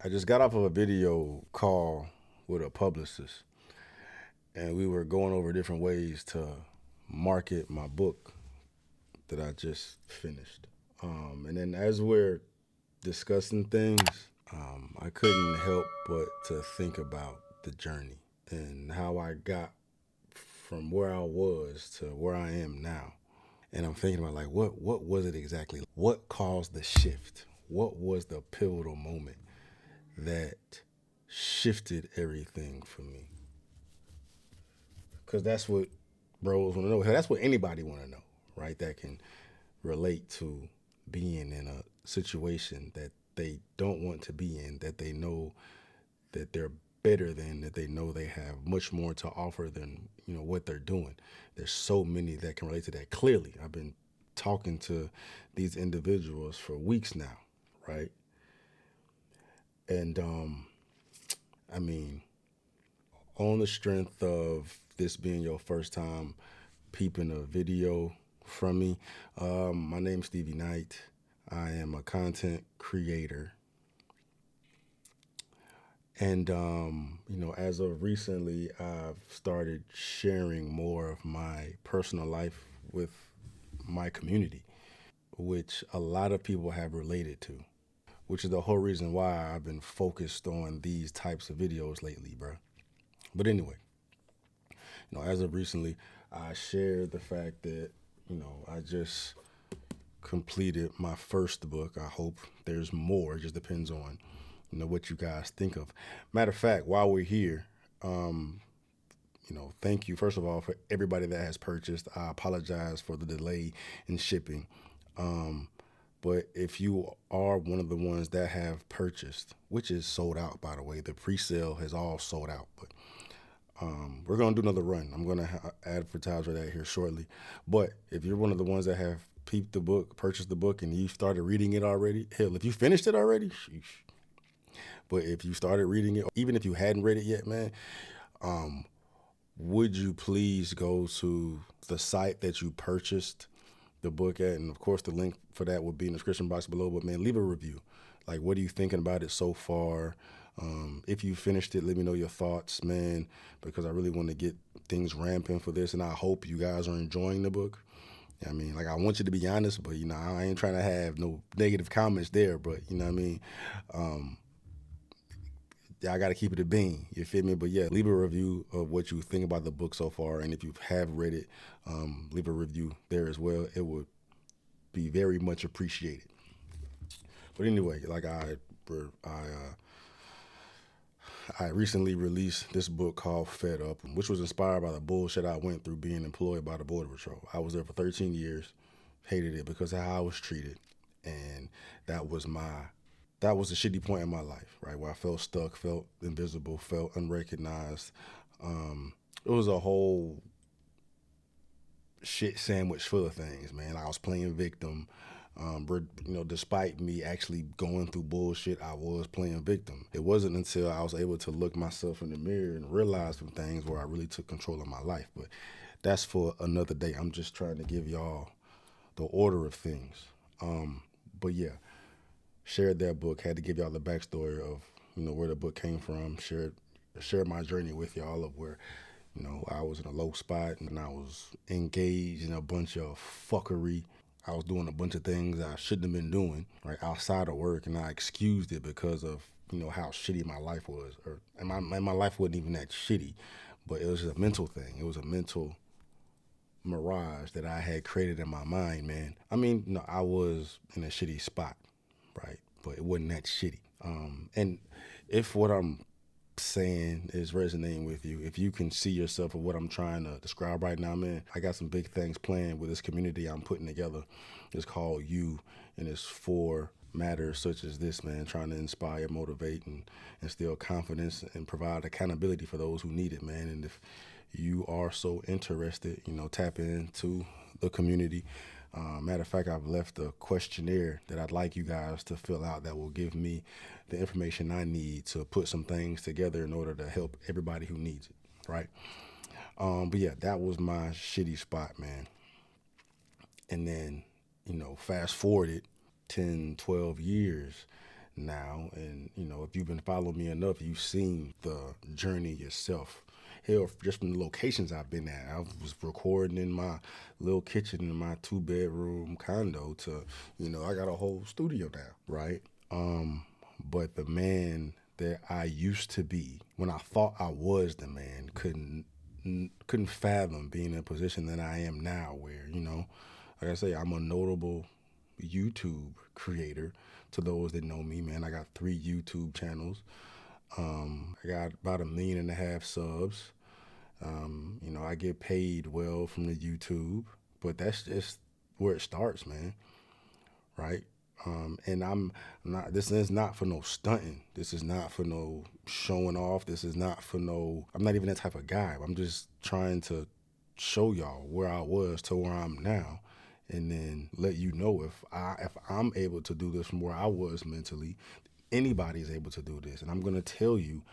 I just got off of a video call with a publicist, and we were going over different ways to market my book that I just finished. And then as we're discussing things, I couldn't help but to think about the journey and how I got from where I was to where I am now. And I'm thinking about like what was it exactly? What caused the shift? What was the pivotal moment that shifted everything for me? Because that's what bros want to know. That's what anybody want to know, right? That can relate to being in a situation that they don't want to be in, that they know that they're better than, that they know they have much more to offer than what they're doing. There's so many that can relate to that. Clearly, I've been talking to these individuals for weeks now, right? And I mean, on the strength of this being your first time peeping a video from me, my name's Stevie Knight. I am a content creator. And, as of recently, I've started sharing more of my personal life with my community, which a lot of people have related to, which is the whole reason why I've been focused on these types of videos lately, bro. But anyway, as of recently, I shared the fact that, I just completed my first book. I hope there's more. It just depends on, what you guys think of. Matter of fact, while we're here, thank you, first of all, for everybody that has purchased. I apologize for the delay in shipping. But if you are one of the ones that have purchased, which is sold out, by the way, the pre-sale has all sold out. But we're going to do another run. I'm going to advertise for that here shortly. But if you're one of the ones that have peeped the book, purchased the book, and you started reading it already, hell, if you finished it already, sheesh. But if you started reading it, even if you hadn't read it yet, man, would you please go to the site that you purchased the book at? And of course, the link for that will be in the description box below. But man, leave a review. Like, what are you thinking about it so far? If you finished it, let me know your thoughts, man, because I really want to get things ramping for this. And I hope you guys are enjoying the book. I mean, like, I want you to be honest, but, I ain't trying to have no negative comments there. But, you know what I mean? I got to keep it a bean. You feel me? But yeah, leave a review of what you think about the book so far. And if you have read it, leave a review there as well. It would be very much appreciated. But anyway, like I recently released this book called Fed Up, which was inspired by the bullshit I went through being employed by the Border Patrol. I was there for 13 years, hated it because of how I was treated. And that was my that was a shitty point in my life, right? Where I felt stuck, felt invisible, felt unrecognized. It was a whole shit sandwich full of things, man. Like, I was playing victim. But, despite me actually going through bullshit, I was playing victim. It wasn't until I was able to look myself in the mirror and realize some things where I really took control of my life. But that's for another day. I'm just trying to give y'all the order of things. But yeah, shared that book. Had to give y'all the backstory of where the book came from. Shared my journey with y'all of where I was in a low spot and I was engaged in a bunch of fuckery. I was doing a bunch of things I shouldn't have been doing, right, outside of work, and I excused it because of how shitty my life was, and my life wasn't even that shitty, but it was just a mental thing. It was a mental mirage that I had created in my mind, man. I mean, no, I was in a shitty spot, right, but it wasn't that shitty. And if what I'm saying is resonating with you, if you can see yourself of what I'm trying to describe right now, man, I got some big things planned with this community I'm putting together. It's called You, and it's for matters such as this, man, trying to inspire, motivate, and instill confidence and provide accountability for those who need it, man. And if you are so interested, tap into the community. Matter of fact, I've left a questionnaire that I'd like you guys to fill out that will give me the information I need to put some things together in order to help everybody who needs it, right? But yeah, that was my shitty spot, man. And then, fast forwarded 10, 12 years. now. And, if you've been following me enough, you've seen the journey yourself. Hell, just from the locations I've been at. I was recording in my little kitchen in my 2-bedroom condo to, I got a whole studio now, right? But the man that I used to be, when I thought I was the man, couldn't fathom being in a position that I am now, where like I say, I'm a notable YouTube creator. To those that know me, man, I got 3 YouTube channels. I got about 1.5 million subs. I get paid well from the YouTube, but that's just where it starts, man. Right? And I'm not. This is not for no stunting. This is not for no showing off. This is not for no. I'm not even that type of guy. I'm just trying to show y'all where I was to where I'm now, and then let you know if I'm able to do this from where I was mentally, anybody's able to do this. And I'm gonna tell you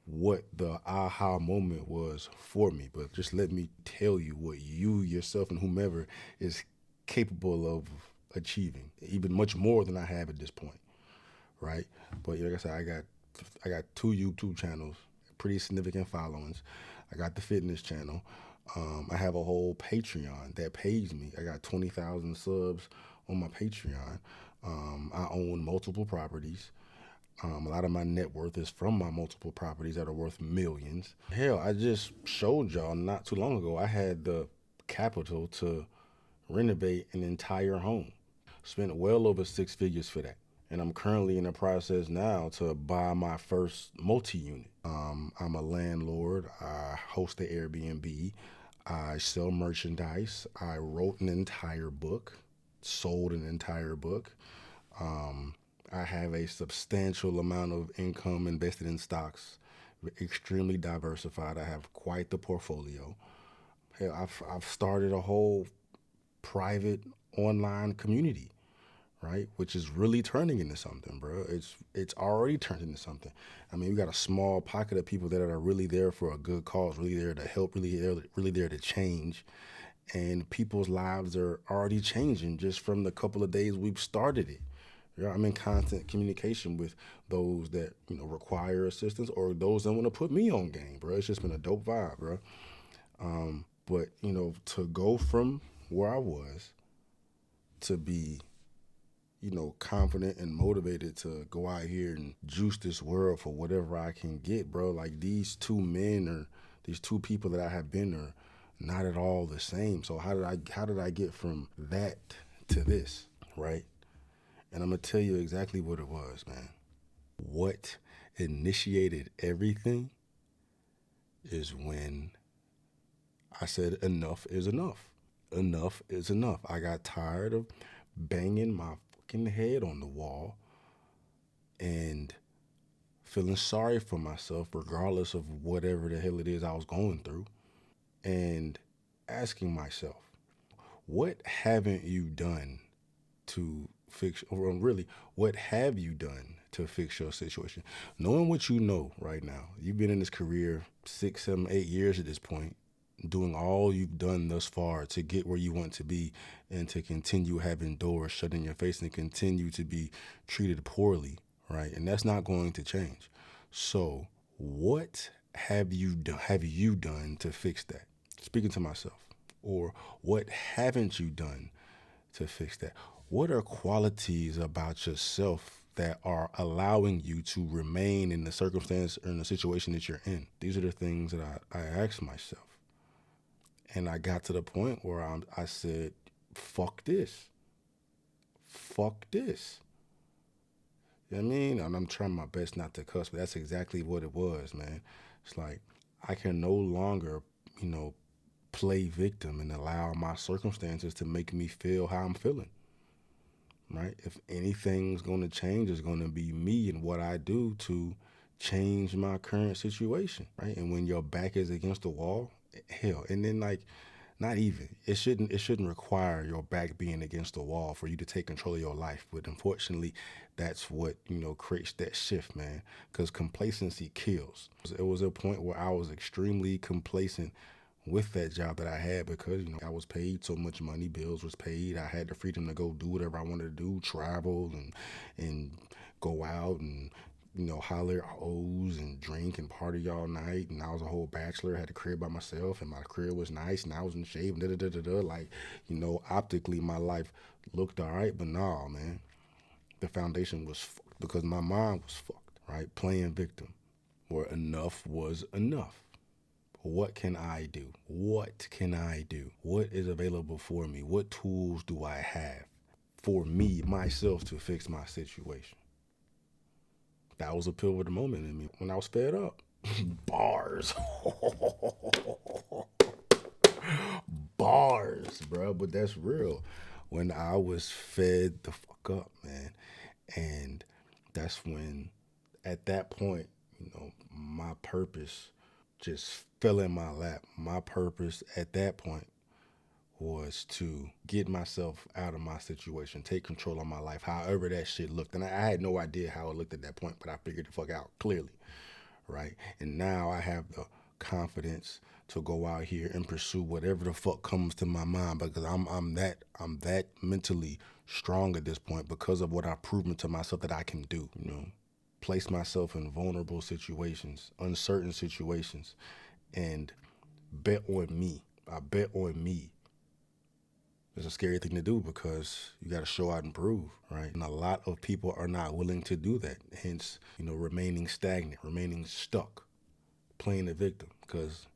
what the aha moment was for me. But just let me tell you what you yourself and whomever is capable of achieving, even much more than I have at this point, right? But like I said, I got 2 YouTube channels, pretty significant followings. I got the fitness channel. I have a whole Patreon that pays me. I got 20,000 subs on my Patreon. I own multiple properties. A lot of my net worth is from my multiple properties that are worth millions. Hell, I just showed y'all not too long ago I had the capital to renovate an entire home. Spent well over 6 figures for that. And I'm currently in the process now to buy my first multi-unit. I'm a landlord. I host the Airbnb. I sell merchandise. I wrote an entire book, sold an entire book. I have a substantial amount of income invested in stocks, extremely diversified. I have quite the portfolio. Hell, I've started a whole private online community, right? Which is really turning into something, bro. It's already turned into something. I mean, we got a small pocket of people that are really there for a good cause, really there to help, really there to change. And people's lives are already changing just from the couple of days we've started it. Yeah, I'm in constant communication with those that require assistance or those that want to put me on game, bro. It's just been a dope vibe, bro. But to go from where I was to be, confident and motivated to go out here and juice this world for whatever I can get, bro. Like these 2 people that I have been are not at all the same. So how did I get from that to this, right? And I'm gonna tell you exactly what it was, man. What initiated everything is when I said enough is enough. Enough is enough. I got tired of banging my fucking head on the wall and feeling sorry for myself, regardless of whatever the hell it is I was going through, and asking myself, what haven't you done to fix, or really, what have you done to fix your situation? Knowing what you know right now, you've been in this career 6, 7, 8 years at this point, doing all you've done thus far to get where you want to be and to continue having doors shut in your face and continue to be treated poorly, right? And that's not going to change. So what have you done to fix that? Speaking to myself. Or what haven't you done to fix that? What are qualities about yourself that are allowing you to remain in the circumstance or in the situation that you're in? These are the things that I asked myself. And I got to the point where I said, fuck this. Fuck this. You know what I mean? And I'm trying my best not to cuss, but that's exactly what it was, man. It's like I can no longer, play victim and allow my circumstances to make me feel how I'm feeling. Right? If anything's going to change, it's going to be me and what I do to change my current situation. Right? And when your back is against the wall, hell, and then like, not even. It shouldn't require your back being against the wall for you to take control of your life. But unfortunately, that's what, creates that shift, man. Because complacency kills. It was a point where I was extremely complacent with that job that I had because, I was paid so much money, bills was paid. I had the freedom to go do whatever I wanted to do, travel and go out and, holler at O's and drink and party all night. And I was a whole bachelor, had a crib by myself, and my crib was nice, and I was in shape, and da da da da da. Like, optically, my life looked all right, but nah, man. The foundation was fucked because my mind was fucked, right? Playing victim, where enough was enough. What can I do? What can I do? What is available for me? What tools do I have for me, myself, to fix my situation? That was a pivotal moment in me when I was fed up. Bars. Bars, bro. But that's real. When I was fed the fuck up, man. And that's when, at that point, my purpose just fell in my lap. My purpose at that point was to get myself out of my situation, take control of my life, however that shit looked. And I had no idea how it looked at that point, but I figured the fuck out clearly, right? And now I have the confidence to go out here and pursue whatever the fuck comes to my mind because I'm that mentally strong at this point because of what I've proven to myself that I can do, place myself in vulnerable situations, uncertain situations, and bet on me. I bet on me. It's a scary thing to do because you got to show out and prove, right? And a lot of people are not willing to do that. Hence, remaining stagnant, remaining stuck, playing the victim because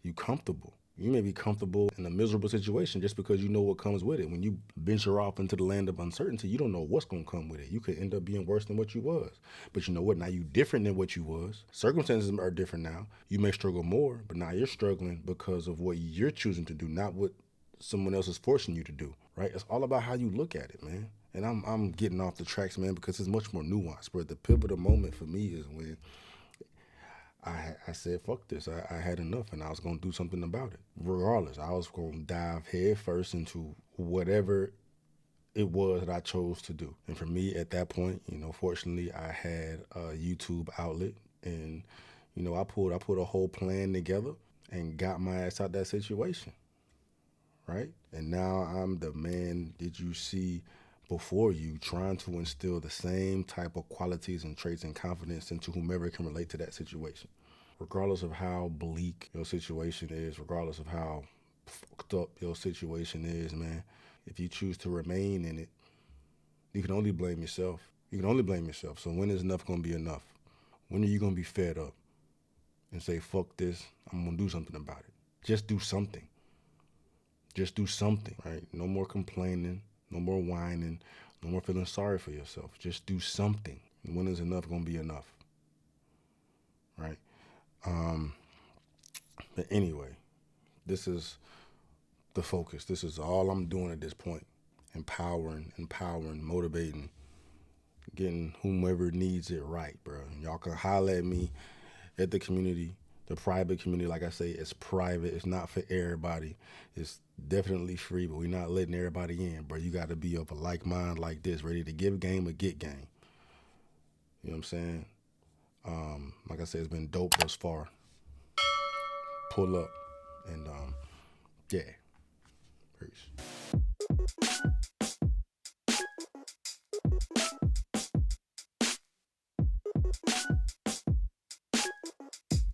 you comfortable. You may be comfortable in a miserable situation just because you know what comes with it. When you venture off into the land of uncertainty, you don't know what's going to come with it. You could end up being worse than what you was. But you know what? Now you different than what you was. Circumstances are different now. You may struggle more, but now you're struggling because of what you're choosing to do, not what someone else is forcing you to do, right? It's all about how you look at it, man. And I'm getting off the tracks, man, because it's much more nuanced. But the pivotal moment for me is when I said, fuck this. I had enough and I was going to do something about it. Regardless, I was going to dive head first into whatever it was that I chose to do. And for me at that point, fortunately, I had a YouTube outlet and, I put a whole plan together and got my ass out that situation, right? And now I'm the man that you see before you trying to instill the same type of qualities and traits and confidence into whomever can relate to that situation. Regardless of how bleak your situation is, regardless of how fucked up your situation is, man, if you choose to remain in it, you can only blame yourself. You can only blame yourself. So when is enough going to be enough? When are you going to be fed up and say, fuck this, I'm going to do something about it? Just do something. Just do something, right? No more complaining, no more whining, no more feeling sorry for yourself. Just do something. And when is enough going to be enough, right? But anyway, this is the focus. This is all I'm doing at this point. Empowering, motivating, getting whomever needs it right, bro. And y'all can holler at me at the community, the private community. Like I say, it's private. It's not for everybody. It's definitely free, but we're not letting everybody in, bro. You got to be of a like mind like this, ready to give game or get game. You know what I'm saying? Like I said, it's been dope thus far. Pull up and yeah.